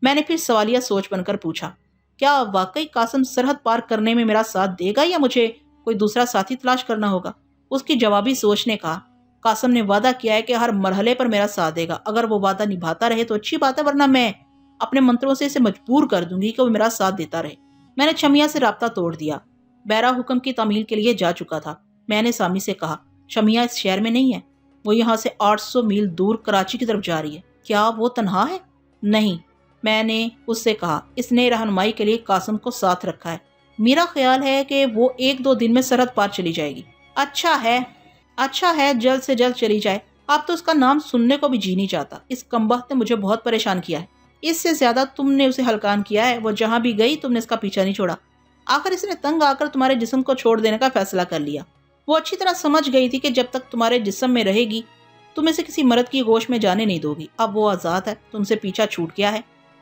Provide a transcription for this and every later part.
میں نے پھر سوالیہ سوچ بن کر پوچھا، کیا واقعی قاسم سرحد پار کرنے میں میرا ساتھ دے گا یا مجھے کوئی دوسرا ساتھی تلاش کرنا ہوگا؟ اس کی جوابی سوچ نے کہا، قاسم نے وعدہ کیا ہے کہ ہر مرحلے پر میرا ساتھ دے گا۔ اگر وہ وعدہ نبھاتا رہے تو اچھی بات ہے، ورنہ میں اپنے منتروں سے اسے مجبور کر دوں گی کہ وہ میرا ساتھ دیتا رہے۔ میں نے شمیہ سے رابطہ توڑ دیا۔ بیرا حکم کی تعمیل کے لیے جا چکا تھا۔ میں نے سامی سے کہا، شمیہ اس شہر میں نہیں ہے، وہ یہاں سے 800 میل دور کراچی کی طرف جا رہی ہے۔ کیا وہ تنہا ہے؟ نہیں، میں نے اس سے کہا، اس نے رہنمائی کے لیے قاسم کو ساتھ رکھا ہے۔ میرا خیال ہے کہ وہ 1-2 دن میں سرحد پار چلی جائے گی۔ اچھا ہے، جلد سے جلد چلی جائے۔ اب تو اس کا نام سننے کو بھی جی نہیں چاہتا۔ اس کمبخت نے مجھے بہت پریشان کیا ہے۔ اس سے زیادہ تم نے اسے ہلکان کیا ہے۔ وہ جہاں بھی گئی تم نے اس کا پیچھا نہیں چھوڑا۔ آخر اس نے تنگ آ کر تمہارے جسم کو چھوڑ دینے کا فیصلہ کر لیا۔ وہ اچھی طرح سمجھ گئی تھی کہ جب تک تمہارے جسم میں رہے گی تم اسے کسی مرد کی گوش میں جانے نہیں دو گی۔ اب وہ آزاد ہے، تم سے پیچھا چھوٹ گیا ہے،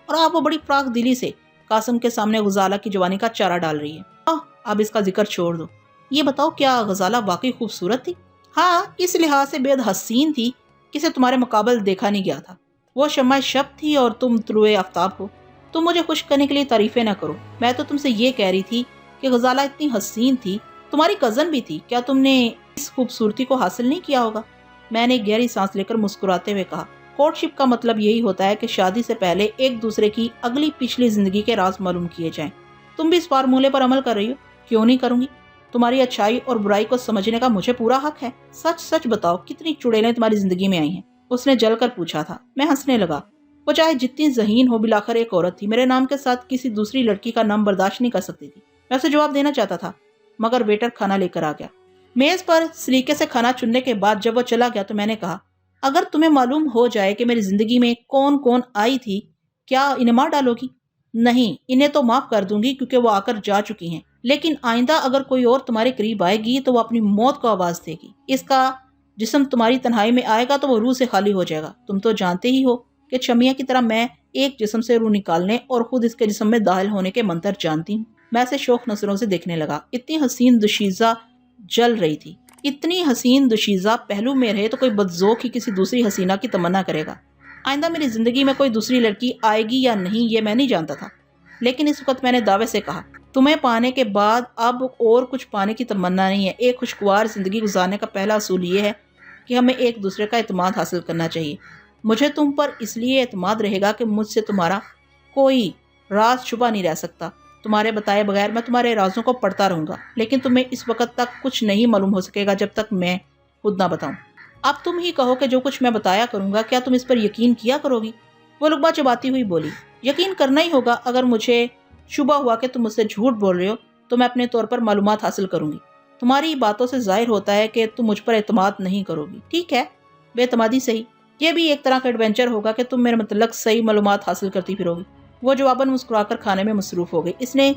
اور اب وہ بڑی پراک دلی سے قاسم کے سامنے غزالہ کی جوانی کا چارہ ڈال رہی ہے۔ اب اس کا ذکر چھوڑ دو۔ یہ بتاؤ، کیا غزالہ واقعی خوبصورت تھی؟ ہاں، اس لحاظ سے بے حد حسین تھی کہ اسے تمہارے مقابل دیکھا نہیں گیا تھا۔ وہ شمع شب تھی اور تم طلوع آفتاب ہو۔ تم مجھے خوش کرنے کے لیے تعریفیں نہ کرو۔ میں تو تم سے یہ کہہ رہی تھی کہ غزالہ اتنی حسین تھی، تمہاری کزن بھی تھی، کیا تم نے اس خوبصورتی کو حاصل نہیں کیا ہوگا؟ میں نے گہری سانس لے کر مسکراتے ہوئے کہا، کورٹشپ کا مطلب یہی ہوتا ہے کہ شادی سے پہلے ایک دوسرے کی اگلی پچھلی زندگی کے راز معلوم کیے جائیں۔ تم بھی اس فارمولے پر عمل کر رہی ہو۔ کیوں نہیں کروں گی؟ تمہاری اچھائی اور برائی کو سمجھنے کا مجھے پورا حق ہے۔ سچ بتاؤ، کتنی چڑیلیں تمہاری زندگی میں آئی ہیں؟ اس نے جل کر پوچھا تھا۔ میں ہنسنے لگا۔ وہ چاہے جتنی ذہین ہو، بلاخر ایک عورت تھی۔ میرے نام کے ساتھ کسی دوسری لڑکی کا نام برداشت نہیں کر سکتی تھی۔ میں اسے جواب دینا چاہتا تھا، مگر ویٹر کھانا لے کر آ گیا۔ میز پر سلیقے سے کھانا چننے کے بعد جب وہ چلا گیا تو میں نے کہا، اگر تمہیں معلوم ہو جائے کہ میری زندگی میں کون کون آئی تھی، کیا انہیں مار ڈالو گی؟ نہیں، انہیں تو معاف کر دوں گی کیونکہ وہ آ کر جا چکی ہیں، لیکن آئندہ اگر کوئی اور تمہارے قریب آئے گی تو وہ اپنی موت کو آواز دے گی۔ اس کا جسم تمہاری تنہائی میں آئے گا تو وہ روح سے خالی ہو جائے گا۔ تم تو جانتے ہی ہو کہ شمیہ کی طرح میں ایک جسم سے روح نکالنے اور خود اس کے جسم میں داخل ہونے کے منتر جانتی ہوں۔ میں اسے شوق نظروں سے دیکھنے لگا۔ اتنی حسین دوشیزہ جل رہی تھی۔ اتنی حسین دوشیزہ پہلو میں رہے تو کوئی بدذوق ہی کسی دوسری حسینہ کی تمنا کرے گا۔ آئندہ میری زندگی میں کوئی دوسری لڑکی آئے گی یا نہیں یہ میں نہیں جانتا تھا، لیکن اس وقت میں نے دعوے سے کہا، تمہیں پانے کے بعد اب اور کچھ پانے کی تمنا نہیں ہے۔ ایک خوشگوار زندگی گزارنے کا پہلا اصول یہ ہے کہ ہمیں ایک دوسرے کا اعتماد حاصل کرنا چاہیے۔ مجھے تم پر اس لیے اعتماد رہے گا کہ مجھ سے تمہارا کوئی راز چھپا نہیں رہ سکتا۔ تمہارے بتائے بغیر میں تمہارے رازوں کو پڑھتا رہوں گا، لیکن تمہیں اس وقت تک کچھ نہیں معلوم ہو سکے گا جب تک میں خود نہ بتاؤں۔ اب تم ہی کہو کہ جو کچھ میں بتایا کروں گا کیا تم اس پر یقین کیا کرو گی؟ وہ لقمہ چباتی ہوئی بولی، یقین کرنا ہی ہوگا۔ اگر مجھے شبہ ہوا کہ تم مجھ سے جھوٹ بول رہے ہو تو میں اپنے طور پر معلومات حاصل کروں گی۔ تمہاری باتوں سے ظاہر ہوتا ہے کہ تم مجھ پر اعتماد نہیں کرو گی۔ ٹھیک ہے، بے اعتمادی صحیح، یہ بھی ایک طرح کا ایڈونچر ہوگا کہ تم میرے متعلق صحیح معلومات حاصل کرتی پھرو گی۔ وہ جواباً مسکرا کر کھانے میں مصروف ہو گئی۔ اس نے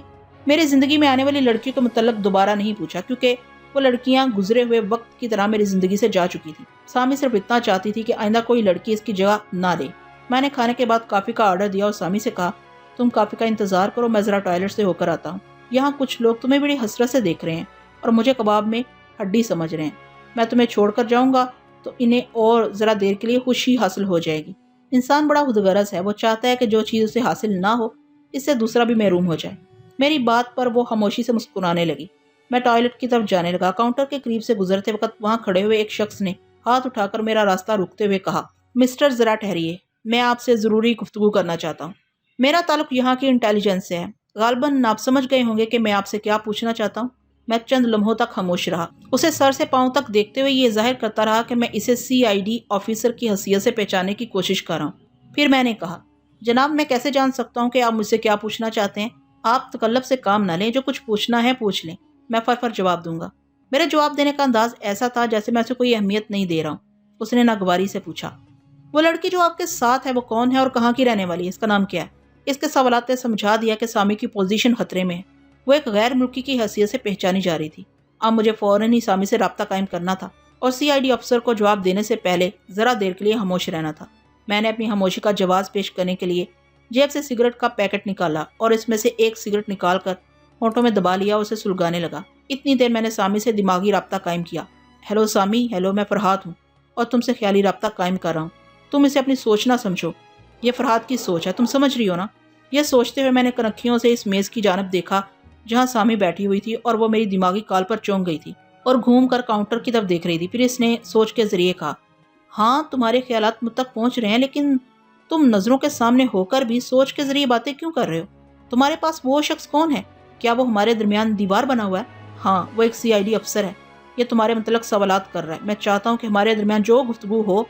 میری زندگی میں آنے والی لڑکیوں کے متعلق دوبارہ نہیں پوچھا کیونکہ وہ لڑکیاں گزرے ہوئے وقت کی طرح میری زندگی سے جا چکی تھی۔ سامی صرف اتنا چاہتی تھی کہ آئندہ کوئی لڑکی اس کی جگہ نہ لے۔ میں نے کھانے کے بعد کافی کا آرڈر دیا اور سامی سے کہا، تم کافی کا انتظار کرو، میں ذرا ٹوائلٹ سے ہو کر آتا ہوں۔ یہاں کچھ لوگ تمہیں بڑی حسرت سے دیکھ رہے ہیں اور مجھے کباب میں ہڈی سمجھ رہے ہیں۔ میں تمہیں چھوڑ کر جاؤں گا تو انہیں اور ذرا دیر کے لیے خوشی حاصل ہو جائے گی۔ انسان بڑا خودغرض ہے، وہ چاہتا ہے کہ جو چیز اسے حاصل نہ ہو اس سے دوسرا بھی محروم ہو جائے۔ میری بات پر وہ خاموشی سے مسکرانے لگی۔ میں ٹوائلٹ کی طرف جانے لگا۔ کاؤنٹر کے قریب سے گزرتے وقت وہاں کھڑے ہوئے ایک شخص نے ہاتھ اٹھا کر میرا راستہ روکتے ہوئے کہا، مسٹر ذرا ٹھہریے، میں آپ سے ضروری گفتگو کرنا چاہتا ہوں۔ میرا تعلق یہاں کی انٹیلیجنس سے ہے۔ غالباً آپ سمجھ گئے ہوں گے کہ میں آپ سے کیا پوچھنا چاہتا ہوں۔ میں چند لمحوں تک خاموش رہا، اسے سر سے پاؤں تک دیکھتے ہوئے یہ ظاہر کرتا رہا کہ میں اسے CID آفیسر کی حیثیت سے پہچاننے کی کوشش کر رہا ہوں۔ پھر میں نے کہا، جناب میں کیسے جان سکتا ہوں کہ آپ مجھ سے کیا پوچھنا چاہتے ہیں؟ آپ تکلف سے کام نہ لیں، جو کچھ پوچھنا ہے پوچھ لیں، میں فر جواب دوں گا۔ میرے جواب دینے کا انداز ایسا تھا جیسے میں اسے کوئی اہمیت نہیں دے رہا ہوں۔ اس نے ناگواری سے پوچھا، وہ لڑکی جو آپ کے ساتھ ہے وہ کون ہے اور کہاں کی رہنے والی ہے؟ اس کا نام کیا ہے؟ اس کے سوالات نے سمجھا دیا کہ سامی کی پوزیشن خطرے میں ہے۔ وہ ایک غیر ملکی کی حیثیت سے پہچانی جا رہی تھی۔ اب مجھے فوراً ہی سامی سے رابطہ قائم کرنا تھا اور CID افسر کو جواب دینے سے پہلے ذرا دیر کے لیے خاموش رہنا تھا۔ میں نے اپنی خاموشی کا جواز پیش کرنے کے لیے جیب سے سگریٹ کا پیکٹ نکالا اور اس میں سے ایک سگریٹ نکال کر ہونٹوں میں دبا لیا اور اسے سلگانے لگا۔ اتنی دیر میں نے سامی سے دماغی رابطہ قائم کیا۔ ہیلو سامی، ہیلو، میں فرحات ہوں اور تم سے خیالی رابطہ قائم کر رہا ہوں۔ تم اسے اپنی سوچ نہ سمجھو، یہ فرحاد کی سوچ ہے، تم سمجھ رہی ہو نا؟ یہ سوچتے ہوئے میں نے کنکھیوں سے اس میز کی جانب دیکھا جہاں سامی بیٹھی ہوئی تھی اور وہ میری دماغی کال پر چونک گئی تھی اور گھوم کر کاؤنٹر کی طرف دیکھ رہی تھی۔ پھر اس نے سوچ کے ذریعے کہا، ہاں تمہارے خیالات مجھ تک پہنچ رہے ہیں، لیکن تم نظروں کے سامنے ہو کر بھی سوچ کے ذریعے باتیں کیوں کر رہے ہو؟ تمہارے پاس وہ شخص کون ہے؟ کیا وہ ہمارے درمیان دیوار بنا ہوا ہے؟ ہاں، وہ ایک CID افسر ہے۔ یہ تمہارے متعلق سوالات کر رہا ہے۔ میں چاہتا ہوں کہ ہمارے درمیان جو گفتگو ہو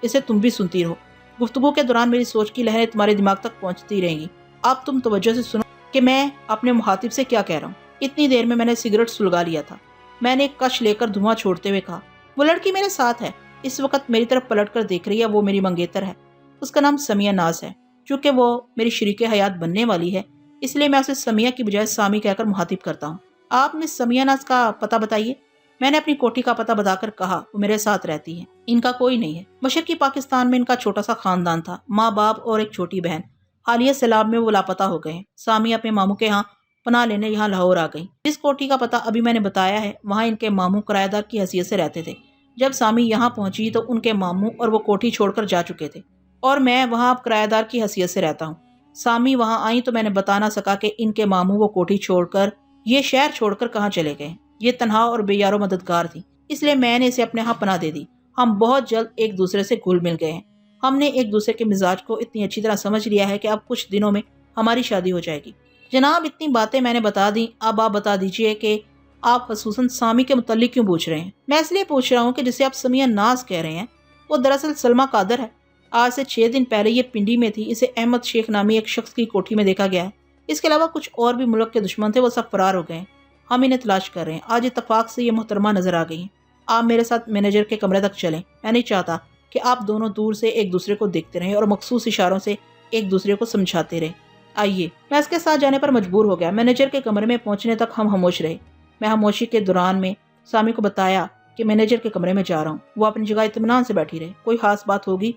اسے تم بھی سنتی رہو۔ گفتگو کے دوران میری سوچ کی لہریں تمہارے دماغ تک پہنچتی رہیں گی۔ اب تم توجہ سے سنو کہ میں اپنے مخاطب سے کیا کہہ رہا ہوں۔ اتنی دیر میں نے سگریٹ سلگا لیا تھا۔ میں نے ایک کش لے کر دھواں چھوڑتے ہوئے کہا، وہ لڑکی میرے ساتھ ہے، اس وقت میری طرف پلٹ کر دیکھ رہی ہے۔ وہ میری منگیتر ہے، اس کا نام سمیہ ناز ہے۔ چونکہ وہ میری شریک حیات بننے والی ہے، اس لیے میں اسے سمیہ کی بجائے سامی کہہ کر مخاطب کرتا ہوں۔ آپ مس سمیہ ناز کا پتہ بتائیے۔ میں نے اپنی کوٹھی کا پتہ بتا کر کہا، وہ میرے ساتھ رہتی ہے، ان کا کوئی نہیں ہے۔ مشرقی پاکستان میں ان کا چھوٹا سا خاندان تھا، ماں باپ اور ایک چھوٹی بہن۔ حالیہ سیلاب میں وہ لاپتہ ہو گئے ہیں۔ سامی اپنے ماموں کے ہاں پناہ لینے یہاں لاہور آ گئی۔ جس کوٹھی کا پتہ ابھی میں نے بتایا ہے، وہاں ان کے ماموں کرایہ دار کی حیثیت سے رہتے تھے۔ جب سامی یہاں پہنچی تو ان کے ماموں اور وہ کوٹھی چھوڑ کر جا چکے تھے، اور میں وہاں اب کرایہ دار کی حیثیت سے رہتا ہوں۔ سامی وہاں آئی تو میں نے بتا نہ سکا کہ ان کے ماموں وہ کوٹھی چھوڑ کر، یہ شہر چھوڑ کر کہاں چلے گئے۔ یہ تنہا اور بے یار و مددگار تھی، اس لیے میں نے اسے اپنے ہاں پناہ دے دی۔ ہم بہت جلد ایک دوسرے سے گھل مل گئے ہیں۔ ہم نے ایک دوسرے کے مزاج کو اتنی اچھی طرح سمجھ لیا ہے کہ اب کچھ دنوں میں ہماری شادی ہو جائے گی۔ جناب، اتنی باتیں میں نے بتا دیں، اب آپ بتا دیجئے کہ آپ خصوصاً سامی کے متعلق کیوں پوچھ رہے ہیں؟ میں اس لیے پوچھ رہا ہوں کہ جسے آپ سمیہ ناز کہہ رہے ہیں، وہ دراصل سلمیٰ قادر ہے۔ آج سے 6 دن پہلے یہ پنڈی میں تھی، اسے احمد شیخ نامی ایک شخص کی کوٹھی میں دیکھا گیا ہے۔ اس کے علاوہ کچھ اور بھی ملک کے دشمن تھے، وہ سب فرار ہو گئے ہیں۔ ہم انہیں تلاش کر رہے ہیں۔ آج اتفاق سے یہ محترمہ نظر آ گئی ہیں۔ آپ میرے ساتھ مینیجر کے کمرے تک چلیں۔ میں نہیں چاہتا کہ آپ دونوں دور سے ایک دوسرے کو دیکھتے رہیں اور مخصوص اشاروں سے ایک دوسرے کو سمجھاتے رہیں۔ آئیے۔ میں اس کے ساتھ جانے پر مجبور ہو گیا۔ مینیجر کے کمرے میں پہنچنے تک ہم خاموش رہے۔ میں خاموشی کے دوران میں سامی کو بتایا کہ مینیجر کے کمرے میں جا رہا ہوں۔ وہ اپنی جگہ اطمینان سے بیٹھی رہے۔ کوئی خاص بات ہوگی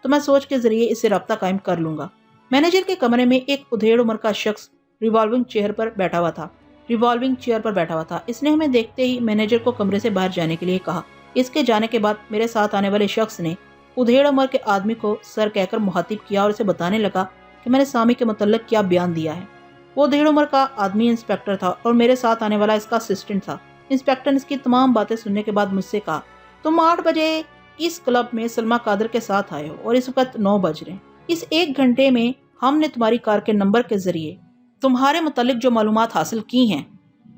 تو میں سوچ کے ذریعے اس سے رابطہ قائم کر لوں گا۔ مینیجر کے کمرے میں ایک ادھیڑ عمر کا شخص ریوالونگ چیئر پر بیٹھا ہوا تھا۔ اس نے ہمیں دیکھتے ہی مینیجر کو کمرے سے باہر جانے کے لیے کہا۔ اس کے جانے کے بعد میرے ساتھ آنے والے شخص نے ادھیڑ عمر کے آدمی کو سر کہہ کر مخاطب کیا اور اسے بتانے لگا کہ میں نے سامی کے متعلق کیا بیان دیا ہے۔ وہ ادھیڑ عمر کا آدمی انسپیکٹر تھا اور میرے ساتھ آنے والا اس کا اسسٹنٹ تھا۔ انسپیکٹر نے اس کی تمام باتیں سننے کے بعد مجھ سے کہا، تم 8 بجے اس کلب میں سلمیٰ قادر کے ساتھ آئے ہو اور اس وقت 9 بج رہے ہیں۔ اس 1 گھنٹے میں ہم نے تمہاری کار کے نمبر کے ذریعے تمہارے متعلق جو معلومات حاصل کی ہیں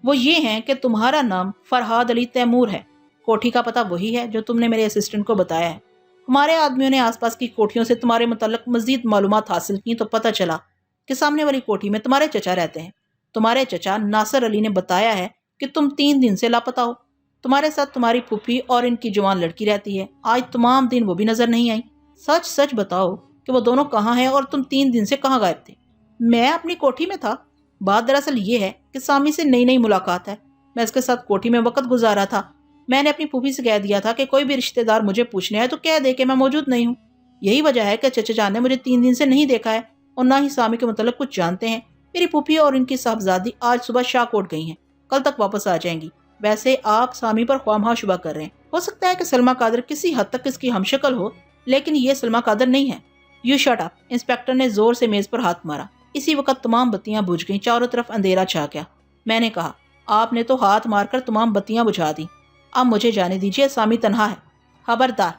وہ یہ ہیں کہ تمہارا نام فرحاد علی تیمور ہے۔ کوٹھی کا پتہ وہی ہے جو تم نے میرے اسسٹنٹ کو بتایا ہے۔ ہمارے آدمیوں نے آس پاس کی کوٹھیوں سے تمہارے متعلق مزید معلومات حاصل کی تو پتہ چلا کہ سامنے والی کوٹھی میں تمہارے چچا رہتے ہیں۔ تمہارے چچا ناصر علی نے بتایا ہے کہ تم 3 دن سے لاپتہ ہو۔ تمہارے ساتھ تمہاری پھوپھی اور ان کی جوان لڑکی رہتی ہے۔ آج تمام دن وہ بھی نظر نہیں آئی۔ سچ سچ بتاؤ کہ وہ دونوں کہاں ہیں اور تم 3 دن سے کہاں غائب تھے؟ میں اپنی کوٹھی میں تھا۔ بات دراصل یہ ہے کہ سامی سے نئی ملاقات ہے۔ میں اس کے ساتھ کوٹھی میں وقت گزارا تھا۔ میں نے اپنی پھوپھی سے کہہ دیا تھا کہ کوئی بھی رشتہ دار مجھے پوچھنے آئے تو کہہ دے کہ میں موجود نہیں ہوں۔ یہی وجہ ہے کہ چچا جان نے مجھے 3 دن سے نہیں دیکھا ہے اور نہ ہی سامی کے متعلق کچھ جانتے ہیں۔ میری پھوپھی اور ان کی صاحبزادی آج صبح شاہ کوٹ گئی ہیں، کل تک واپس آ جائیں گی۔ ویسے آپ سامی پر خواہاں شبہ کر رہے ہیں۔ ہو سکتا ہے کہ سلمیٰ قادر کسی حد تک اس کی ہم شکل ہو، لیکن یہ سلمیٰ قادر نہیں ہے۔ You shut up. انسپیکٹر نے زور سے میز پر ہاتھ مارا۔ اسی وقت تمام بتیاں بجھ گئیں، چاروں طرف اندھیرا چھا گیا۔ میں نے کہا، آپ نے تو ہاتھ مار کر تمام بتیاں بجھا دیں۔ اب مجھے جانے دیجیے، سامی تنہا ہے۔ خبردار،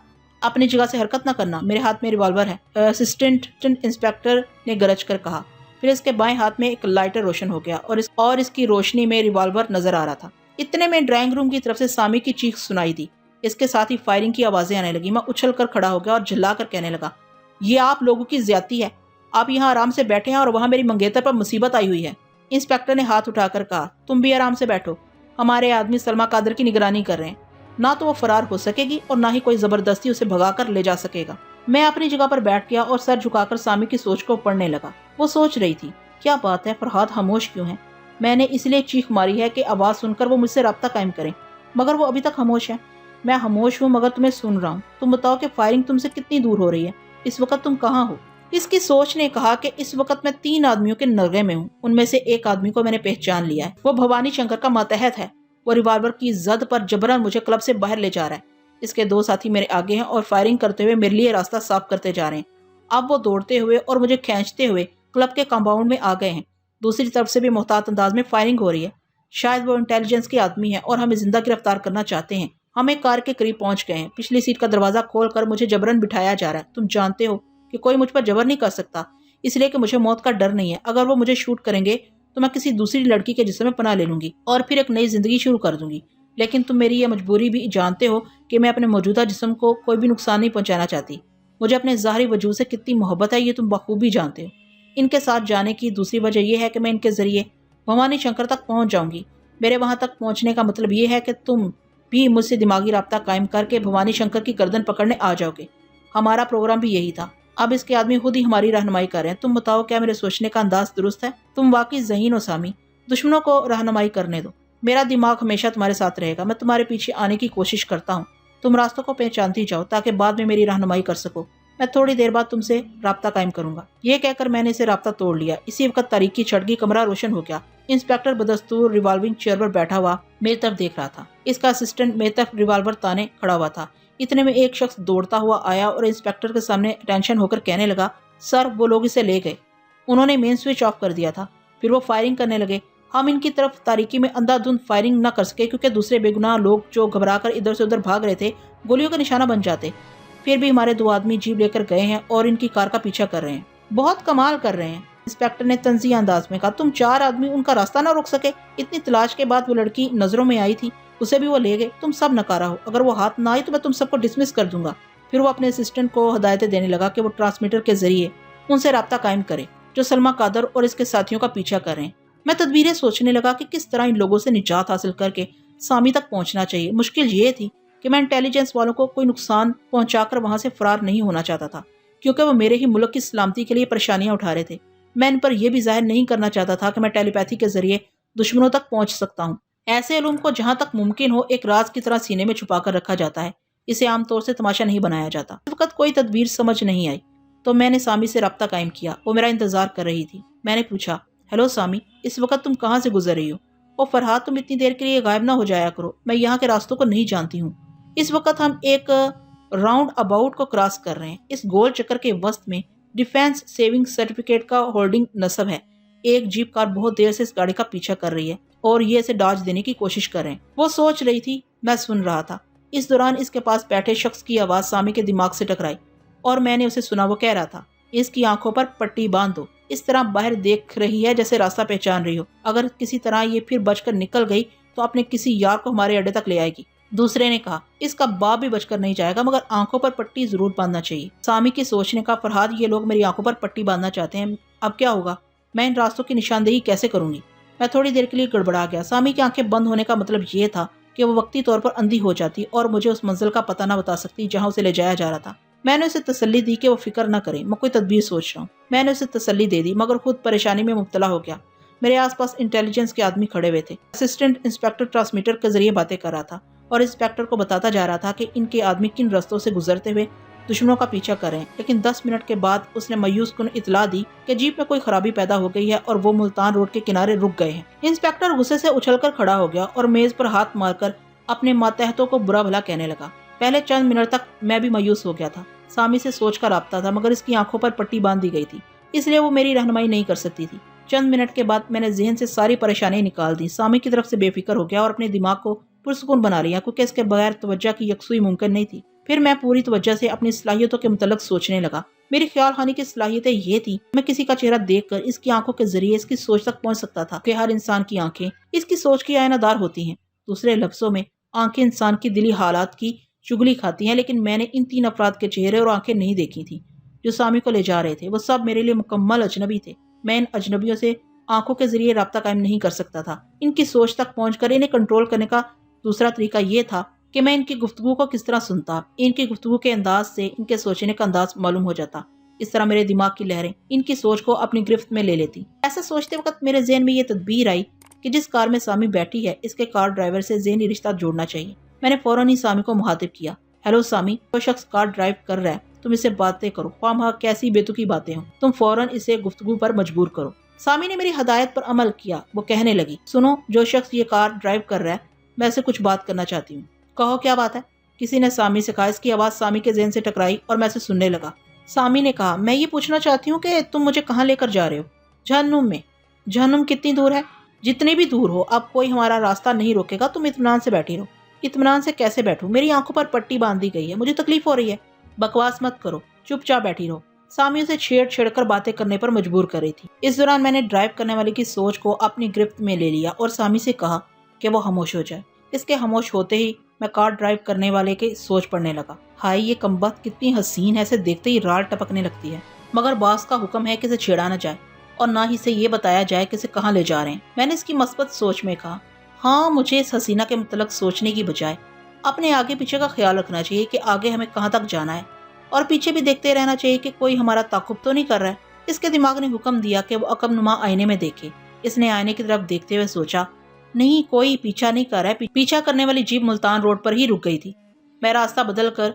اپنی جگہ سے حرکت نہ کرنا، میرے ہاتھ میں ریوالور ہے، اسسٹنٹ انسپیکٹر نے گرج کر کہا۔ پھر اس کے بائیں ہاتھ میں ایک لائٹر روشن ہو گیا اور اس کی روشنی میں ریوالور نظر آ رہا تھا۔ اتنے میں ڈرائنگ روم کی طرف سے سامی کی چیخ سنائی دی۔ اس کے ساتھ ہی فائرنگ کی آوازیں آنے لگی۔ میں اچھل کر کھڑا ہو گیا اور جھلا کر کہنے لگا، یہ آپ لوگوں کی زیادتی ہے۔ آپ یہاں آرام سے بیٹھے ہیں اور وہاں میری منگیتر پر مصیبت آئی ہوئی ہے۔ انسپیکٹر نے ہاتھ اٹھا کر کہا، تم بھی آرام سے بیٹھو، ہمارے آدمی سلمیٰ قادر کی نگرانی کر رہے ہیں۔ نہ تو وہ فرار ہو سکے گی اور نہ ہی کوئی زبردستی اسے بھگا کر لے جا سکے گا۔ میں اپنی جگہ پر بیٹھ گیا اور سر جھکا کر سامی کی سوچ کو پڑھنے لگا۔ وہ سوچ رہی تھی، کیا بات ہے، فرحاد خاموش کیوں ہے؟ میں نے اس لیے چیخ ماری ہے کہ آواز سن کر وہ مجھ سے رابطہ قائم کریں، مگر وہ ابھی تک خاموش ہے۔ میں خاموش ہوں مگر تمہیں سن رہا ہوں۔ تم بتاؤ کہ فائرنگ تم سے کتنی دور ہو رہی ہے؟ اس وقت تم کہاں ہو؟ اس کی سوچ نے کہا کہ اس وقت میں 3 آدمیوں کے نرغے میں ہوں۔ ان میں سے ایک آدمی کو میں نے پہچان لیا ہے، وہ بھوانی شنکر کا ماتحت ہے۔ وہ ریوالور کی زد پر جبراً مجھے کلب سے باہر لے جا رہا ہے۔ اس کے 2 ساتھی میرے آگے ہیں اور فائرنگ کرتے ہوئے میرے لیے راستہ صاف کرتے جا رہے ہیں۔ اب وہ دوڑتے ہوئے اور مجھے کھینچتے ہوئے کلب کے کمپاؤنڈ میں آ گئے ہیں۔ دوسری طرف سے بھی محتاط انداز میں فائرنگ ہو رہی ہے۔ شاید وہ انٹیلیجنس کے آدمی ہیں اور ہمیں زندہ گرفتار کرنا چاہتے ہیں۔ ہم ایک کار کے قریب پہنچ گئے ہیں۔ پچھلی سیٹ کا دروازہ کھول کر مجھے جبرن بٹھایا جا رہا ہے۔ تم جانتے ہو کہ کوئی مجھ پر جبر نہیں کر سکتا، اس لیے کہ مجھے موت کا ڈر نہیں ہے۔ اگر وہ مجھے شوٹ کریں گے تو میں کسی دوسری لڑکی کے جسم میں پناہ لے لوں گی اور پھر ایک نئی زندگی شروع کر دوں گی۔ لیکن تم میری یہ مجبوری بھی جانتے ہو کہ میں اپنے موجودہ جسم کو کوئی بھی نقصان نہیں پہنچانا چاہتی۔ مجھے اپنے ظاہری وجود سے کتنی محبت ہے یہ تم بخوبی جانتے ہو۔ ان کے ساتھ جانے کی دوسری وجہ یہ ہے کہ میں ان کے ذریعے بھوانی شنکر تک پہنچ جاؤں گی۔ میرے وہاں تک پہنچنے کا مطلب یہ ہے کہ تم بھی مجھ سے دماغی رابطہ قائم کر کے بھوانی شنکر کی گردن پکڑنے آ جاؤ گے۔ ہمارا پروگرام بھی یہی تھا۔ اب اس کے آدمی خود ہی ہماری رہنمائی کر رہے ہیں۔ تم بتاؤ کیا میرے سوچنے کا انداز درست ہے؟ تم واقعی ذہین ہو سامی۔ دشمنوں کو رہنمائی کرنے دو۔ میرا دماغ ہمیشہ تمہارے ساتھ رہے گا۔ میں تمہارے پیچھے آنے کی کوشش کرتا ہوں۔ تم راستوں کو پہچانتی جاؤ تاکہ بعد میں میری رہنمائی کر سکو۔ میں تھوڑی دیر بعد تم سے رابطہ قائم کروں گا۔ یہ کہہ کر میں نے اسے رابطہ توڑ لیا۔ اسی وقت تاریکی چھٹ گئی، کمرہ روشن ہو گیا۔ انسپیکٹر بدستور ریوالونگ چیئر پر بیٹھا ہوا میری طرف دیکھ رہا تھا۔ اس کا اسسٹنٹ میری طرف ریوالور تانے کھڑا ہوا تھا۔ اتنے میں ایک شخص دوڑتا ہوا آیا اور انسپیکٹر کے سامنے ٹینشن ہو کر کہنے لگا، سر وہ لوگ اسے لے گئے۔ انہوں نے مین سوئچ آف کر دیا تھا۔ پھر وہ فائرنگ کرنے لگے۔ ہم ان کی طرف تاریکی میں اندھا دھند فائرنگ نہ کر سکے کیونکہ دوسرے بے گناہ لوگ جو گھبرا کر ادھر سے ادھر بھاگ رہے تھے گولیوں کا نشانہ بن جاتے۔ پھر بھی ہمارے دو آدمی جیپ لے کر گئے ہیں اور ان کی کار کا پیچھا کر رہے ہیں۔ بہت کمال کر رہے ہیں، انسپیکٹر نے تنزیہ انداز میں کہا۔ تم چار آدمی ان کا راستہ نہ روک سکے؟ اتنی تلاش کے بعد وہ لڑکی نظروں میں آئی تھی، اسے بھی وہ لے گئے۔ تم سب نکارا ہو۔ اگر وہ ہاتھ نہ آئی تو میں تم سب کو ڈسمس کر دوں گا۔ پھر وہ اپنے اسسٹنٹ کو ہدایتیں دینے لگا کہ وہ ٹرانسمیٹر کے ذریعے ان سے رابطہ قائم کرے جو سلمہ قادر اور اس کے ساتھیوں کا پیچھا کر رہے ہیں۔ میں تدبیریں سوچنے لگا کہ کس طرح ان لوگوں سے نجات حاصل کر کے سامی تک پہنچنا چاہیے۔ مشکل یہ تھی کہ میں انٹیلیجنس والوں کو کوئی نقصان پہنچا کر وہاں سے فرار نہیں ہونا چاہتا تھا کیونکہ وہ میرے ہی ملک کی سلامتی کے لیے پریشانیاں اٹھا رہے تھے۔ میں ان پر یہ بھی ظاہر نہیں کرنا چاہتا تھا کہ میں ٹیلی پیتھی کے ذریعے دشمنوں تک پہنچ سکتا ہوں۔ ایسے علوم کو جہاں تک ممکن ہو ایک راز کی طرح سینے میں چھپا کر رکھا جاتا ہے، اسے عام طور سے تماشا نہیں بنایا جاتا۔ اس وقت کوئی تدبیر سمجھ نہیں آئی تو میں نے سامی سے رابطہ قائم کیا۔ وہ میرا انتظار کر رہی تھی۔ میں نے پوچھا، ہیلو سامی، اس وقت تم کہاں سے گزر رہی ہو؟ او فرحاد، تم اتنی دیر کے لیے غائب نہ ہو جایا کرو، میں یہاں کے راستوں کو نہیں جانتی ہوں۔ اس وقت ہم ایک راؤنڈ اباؤٹ کو کراس کر رہے ہیں۔ اس گول چکر کے وسط میں ڈیفینس سیونگ سرٹیفکیٹ کا ہولڈنگ نصب ہے۔ ایک جیپ کار بہت دیر سے اس گاڑی کا پیچھا کر رہی ہے اور یہ اسے ڈاج دینے کی کوشش کر رہے ہیں۔ وہ سوچ رہی تھی، میں سن رہا تھا۔ اس دوران اس کے پاس بیٹھے شخص کی آواز سامی کے دماغ سے ٹکرائی اور میں نے اسے سنا۔ وہ کہہ رہا تھا، اس کی آنکھوں پر پٹی باندھ دو، اس طرح باہر دیکھ رہی ہے جیسے راستہ پہچان رہی ہو۔ اگر کسی طرح یہ پھر بچ کر نکل گئی تو اپنے کسی یار کو ہمارے اڈے تک لے آئے گی۔ دوسرے نے کہا، اس کا باپ بھی بچ کر نہیں جائے گا مگر آنکھوں پر پٹی ضرور باندھنا چاہیے۔ سامی کی سوچنے کا، فرحاد یہ لوگ میری آنکھوں پر پٹی باندھنا چاہتے ہیں، اب کیا ہوگا؟ میں ان راستوں کی نشاندہی کیسے کروں گی؟ میں تھوڑی دیر کے لیے گڑبڑا گیا۔ سامی کی آنکھیں بند ہونے کا مطلب یہ تھا کہ وہ وقتی طور پر اندھی ہو جاتی اور مجھے اس منزل کا پتہ نہ بتا سکتی جہاں اسے لے جایا جا رہا تھا۔ میں نے اسے تسلی دی کہ وہ فکر نہ کرے، میں کوئی تدبیر سوچ رہا ہوں۔ میں نے اسے تسلی دے دی مگر خود پریشانی میں مبتلا ہو گیا۔ میرے آس پاس انٹیلیجنس کے آدمی کھڑے ہوئے تھے۔ اسسٹنٹ انسپیکٹر ٹرانسمیٹر کے ذریعے باتیں کر رہا تھا اور انسپیکٹر کو بتاتا جا رہا تھا کہ ان کے آدمی کن رستوں سے گزرتے ہوئے دشمنوں کا پیچھا کر رہے ہیں۔ لیکن 10 منٹ کے بعد اس نے مایوس کن اطلاع دی کہ جیپ میں کوئی خرابی پیدا ہو گئی ہے اور وہ ملتان روڈ کے کنارے رک گئے ہیں۔ انسپیکٹر غصے سے اچھل کر کھڑا ہو گیا اور میز پر ہاتھ مار کر اپنے ماتحتوں کو برا بھلا کہنے لگا۔ پہلے چند منٹ تک میں بھی مایوس ہو گیا تھا۔ سامی سے سوچ کا رابطہ تھا مگر اس کی آنکھوں پر پٹی باندھ دی گئی تھی، اس لیے وہ میری رہنمائی نہیں کر سکتی تھی۔ چند منٹ کے بعد میں نے ذہن سے ساری پریشانیاں نکال دی۔ سامی کی طرف سے بے فکر ہو گیا اور اپنے دماغ کو پرسکون بنا لیا کیونکہ اس کے بغیر توجہ کی یکسوئی ممکن نہیں تھی۔ پھر میں پوری توجہ سے اپنی صلاحیتوں کے متعلق سوچنے لگا۔ میری خیال خانی کی صلاحیتیں یہ تھی، میں کسی کا چہرہ دیکھ کر اس کی آنکھوں کے ذریعے اس کی سوچ تک پہنچ سکتا تھا کہ ہر انسان کی آنکھیں اس کی سوچ کی آئینہ دار ہوتی ہیں۔ دوسرے لفظوں میں، آنکھیں انسان کی دلی حالات کی چگلی کھاتی ہیں، لیکن میں نے ان 3 افراد کے چہرے اور آنکھیں نہیں دیکھی تھیں جو سامی کو لے جا رہے تھے۔ وہ سب میرے لیے مکمل اجنبی تھے۔ میں ان اجنبیوں سے آنکھوں کے ذریعے رابطہ قائم نہیں کر سکتا تھا۔ ان کی سوچ تک پہنچ کر انہیں کنٹرول کرنے کا دوسرا طریقہ یہ تھا کہ میں ان کی گفتگو کو کس طرح سنتا۔ ان کی گفتگو کے انداز سے ان کے سوچنے کا انداز معلوم ہو جاتا۔ اس طرح میرے دماغ کی لہریں ان کی سوچ کو اپنی گرفت میں لے لیتی۔ ایسا سوچتے وقت میرے ذہن میں یہ تدبیر آئی کہ جس کار میں سامی بیٹھی ہے اس کے کار ڈرائیور سے ذہنی رشتہ جوڑنا چاہیے۔ میں نے فوراً ہی سامی کو مخاطب کیا، ہیلو سامی، وہ شخص کار ڈرائیو کر رہا ہے، تم اس سے باتیں کرو، خواہ مخواہ کیسی بے تکی باتیں ہوں، تم فوراً اسے گفتگو پر مجبور کرو۔ سامی نے میری ہدایت پر عمل کیا۔ وہ کہنے لگی، سنو، جو شخص یہ کار ڈرائیو کر رہا ہے میں اسے کچھ بات کرنا چاہتی ہوں۔ کہو کیا بات ہے؟ کسی نے سامی سے کہا۔ اس کی آواز سامی کے ذہن سے ٹکرائی اور میں اسے سننے لگا۔ سامی نے کہا، میں یہ پوچھنا چاہتی ہوں کہ تم مجھے کہاں لے کر جا رہے ہو؟ جہنم میں۔ جہنم کتنی دور ہے؟ جتنی بھی دور ہو، اب کوئی ہمارا راستہ نہیں روکے گا، تم اطمینان سے بیٹھی رہو۔ اطمینان سے کیسے بیٹھوں؟ میری آنکھوں پر پٹی باندھ دی گئی ہے، مجھے تکلیف ہو رہی ہے۔ بکواس مت کرو، چپ چاپ بیٹھی رہو۔ سامی اسے چھیڑ چھیڑ کر باتیں کرنے پر مجبور کر رہی تھی۔ اس دوران میں نے ڈرائیو کرنے والے کی سوچ کو اپنی گرفت میں لے لیا اور سامی سے کہا کہ وہ خاموش ہو جائے۔ اس کے خاموش ہوتے ہی میں کار ڈرائیو کرنے والے کی سوچ پڑنے لگا۔ ہائے یہ کمبخت کتنی حسین ہے، اسے دیکھتے ہی رال ٹپکنے لگتی ہے، مگر باس کا حکم ہے کہ اسے چھیڑا نہ جائے اور نہ ہی اسے یہ بتایا جائے کہ اسے کہاں لے جا رہے ہیں۔ میں نے اس کی مثبت سوچ میں کہا، ہاں مجھے اس حسینہ کے متعلق سوچنے کی بجائے اپنے آگے پیچھے کا خیال رکھنا چاہیے کہ آگے ہمیں کہاں تک جانا ہے، اور پیچھے بھی دیکھتے رہنا چاہیے کہ کوئی ہمارا تعاقب تو نہیں کر رہا ہے۔ اس کے دماغ نے حکم دیا کہ وہ عقب نما آئینے میں دیکھے۔ اس نے آئینے کی طرف دیکھتے ہوئے سوچا، نہیں کوئی پیچھا نہیں کر رہا ہے۔ پیچھا کرنے والی جیپ ملتان روڈ پر ہی رک گئی تھی۔ میں راستہ بدل کر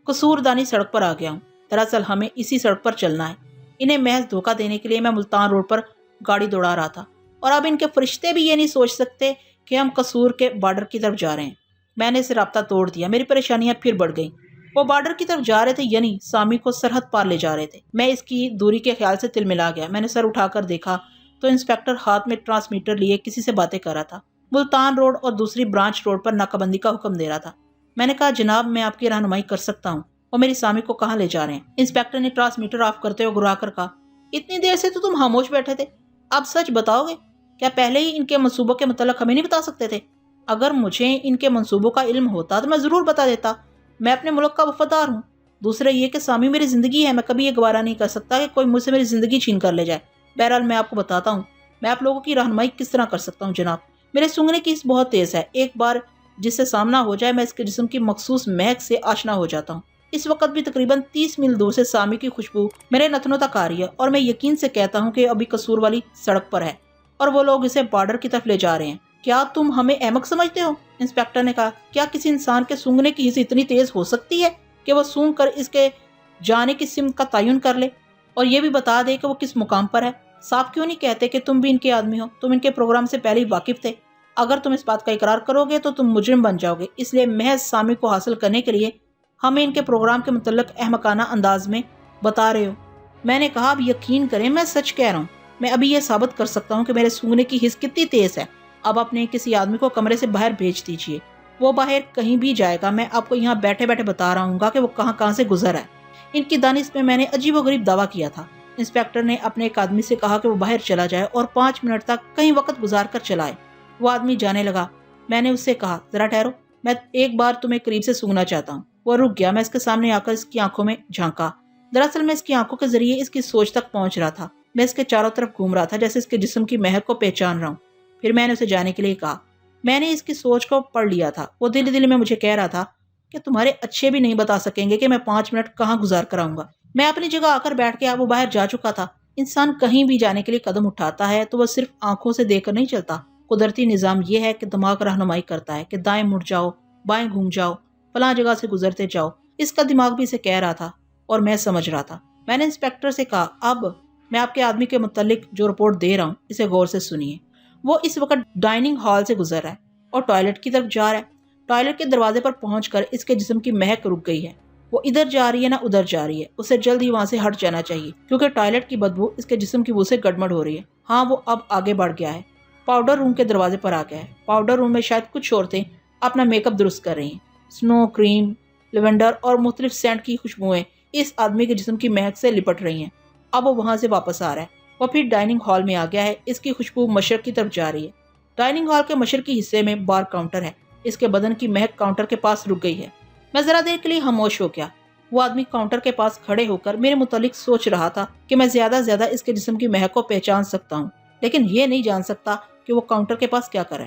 قصور دانی سڑک پر آ گیا ہوں۔ دراصل ہمیں اسی سڑک پر چلنا ہے۔ انہیں محض دھوکہ دینے کے لیے میں ملتان روڈ پر گاڑی دوڑا رہا تھا، اور اب ان کے فرشتے بھی یہ نہیں سوچ سکتے کہ ہم قصور کے بارڈر کی طرف جا رہے ہیں۔ میں نے اسے رابطہ توڑ دیا۔ میری پریشانیاں پھر بڑھ گئیں۔ وہ بارڈر کی طرف جا رہے تھے، یعنی سامی کو سرحد پار لے جا رہے تھے۔ میں اس کی دوری کے خیال سے تل ملا گیا۔ میں نے سر اٹھا کر دیکھا تو انسپیکٹر ہاتھ میں ٹرانسمیٹر لیے کسی سے باتیں کر رہا تھا۔ ملتان روڈ اور دوسری برانچ روڈ پر ناکہ بندی کا حکم دے رہا تھا۔ میں نے کہا، جناب میں آپ کی رہنمائی کر سکتا ہوں، اور میری سامی کو کہاں لے جا رہے ہیں؟ انسپیکٹر نے ٹرانسمیٹر آف کرتے ہوئے گھرا کر کہا، اتنی دیر سے تو تم خاموش بیٹھے تھے، اب سچ بتاؤ گے؟ کیا پہلے ہی ان کے منصوبوں کے متعلق ہمیں نہیں بتا سکتے تھے؟ اگر مجھے ان کے منصوبوں کا علم ہوتا تو میں ضرور بتا دیتا۔ میں اپنے ملک کا وفادار ہوں۔ دوسرا یہ کہ سامی میری زندگی ہے، میں کبھی یہ گوارا نہیں کر سکتا کہ کوئی مجھ سے میری زندگی چھین کر لے جائے۔ بہرحال میں آپ کو بتاتا ہوں میں آپ لوگوں کی رہنمائی کس طرح کر سکتا ہوں جناب۔ میرے سونگھنے کی حس بہت تیز ہے، ایک بار جس سے سامنا ہو جائے میں اس کے جسم کی مخصوص مہک سے آشنا ہو جاتا ہوں۔ اس وقت بھی تقریباً 30 میل دور سے سامی کی خوشبو میرے نتنوں تک آ رہی ہے، اور میں یقین سے کہتا ہوں کہ ابھی قصور والی سڑک پر ہے اور وہ لوگ اسے بارڈر کی طرف لے جا رہے ہیں۔ کیا تم ہمیں احمق سمجھتے ہو؟ انسپیکٹر نے کہا، کیا کسی انسان کے سونگھنے کی حس اتنی تیز ہو سکتی ہے کہ وہ سونگھ کر اس کے جانے کی سمت کا تعین کر لے اور یہ بھی بتا دے کہ وہ کس مقام پر ہے؟ صاف کیوں نہیں کہتے کہ تم بھی ان کے آدمی ہو؟ تم ان کے پروگرام سے پہلے ہی واقف تھے۔ اگر تم اس بات کا اقرار کرو گے تو تم مجرم بن جاؤ گے، اس لیے محض سامی کو حاصل کرنے کے لیے ہمیں ان کے پروگرام کے متعلق احمقانہ انداز میں بتا رہے ہو۔ میں نے کہا، اب یقین کریں میں سچ کہہ رہا ہوں، میں ابھی یہ ثابت کر سکتا ہوں کہ میرے سونگھنے کی حس کتنی تیز ہے۔ اب اپنے کسی آدمی کو کمرے سے باہر بھیج دیجیے، وہ باہر کہیں بھی جائے گا، میں آپ کو یہاں بیٹھے بیٹھے بتا رہا ہوں گا کہ وہ کہاں کہاں سے گزر ہے۔ ان کی دانش میں نے عجیب و غریب دعویٰ کیا تھا۔ انسپیکٹر نے اپنے ایک آدمی سے کہا کہ وہ باہر چلا جائے اور 5 منٹ تک کہیں وقت گزار کر چلائے۔ وہ آدمی جانے لگا۔ میں نے اس سے کہا، ذرا ٹھہرو، میں ایک بار تمہیں قریب سے سونگھنا چاہتا ہوں۔ وہ رک گیا۔ میں اس کے سامنے آ کر اس کی آنکھوں میں جھانکا۔ دراصل میں اس کی آنکھوں کے ذریعے اس کی سوچ تک پہنچ رہا تھا۔ میں اس کے چاروں طرف گھوم رہا تھا جیسے اس کے جسم کی مہک کو پہچان رہا ہوں۔ پھر میں نے اسے جانے کے لیے کہا۔ میں نے اس کی سوچ کو پڑھ لیا تھا۔ وہ دل دل میں مجھے کہہ رہا تھا کہ تمہارے اچھے بھی نہیں بتا سکیں گے کہ میں 5 منٹ کہاں گزار کر آؤں گا۔ میں اپنی جگہ آ کر بیٹھ گیا۔ وہ باہر جا چکا تھا۔ انسان کہیں بھی جانے کے لیے قدم اٹھاتا ہے تو وہ صرف آنکھوں سے دیکھ کر نہیں چلتا۔ قدرتی نظام یہ ہے کہ دماغ رہنمائی کرتا ہے کہ دائیں مڑ جاؤ، بائیں گھوم جاؤ، فلاں جگہ سے گزرتے جاؤ۔ اس کا دماغ بھی اسے کہہ رہا تھا اور میں سمجھ رہا تھا۔ میں نے انسپیکٹر سے کہا، اب میں آپ کے آدمی کے متعلق جو رپورٹ دے رہا ہوں اسے غور سے سنیے۔ وہ اس وقت ڈائننگ ہال سے گزر رہا ہے اور ٹوائلٹ کی طرف جا رہا ہے۔ ٹوائلٹ کے دروازے پر پہنچ کر اس کے جسم کی مہک رک گئی ہے۔ وہ ادھر جا رہی ہے نہ ادھر جا رہی ہے۔ اسے جلد ہی وہاں سے ہٹ جانا چاہیے کیونکہ ٹوائلٹ کی بدبو اس کے جسم کی بو سے گڑبڑ ہو رہی ہے۔ ہاں وہ اب آگے بڑھ گیا ہے، پاؤڈر روم کے دروازے پر آ گیا ہے۔ پاؤڈر روم میں شاید کچھ عورتیں اپنا میک اپ درست کر رہی ہیں۔ سنو، کریم، لیونڈر اور مختلف سینٹ کی خوشبوئیں اس آدمی کے جسم کی مہک سے لپٹ رہی ہیں۔ اب وہ وہاں سے واپس آ رہا ہے۔ وہ پھر ڈائننگ ہال میں آ گیا ہے۔ اس کی خوشبو مشرق کی طرف جا رہی ہے۔ ڈائننگ ہال کے مشرقی حصے میں بار کاؤنٹر ہے۔ اس کے بدن کی مہک کاؤنٹر کے پاس رک گئی ہے۔ میں ذرا دیر کے لیے خاموش ہو گیا۔ وہ آدمی کاؤنٹر کے پاس کھڑے ہو کر میرے متعلق سوچ رہا تھا کہ میں زیادہ زیادہ اس کے جسم کی مہک کو پہچان سکتا ہوں، لیکن یہ نہیں جان سکتا کہ وہ کاؤنٹر کے پاس کیا کرے۔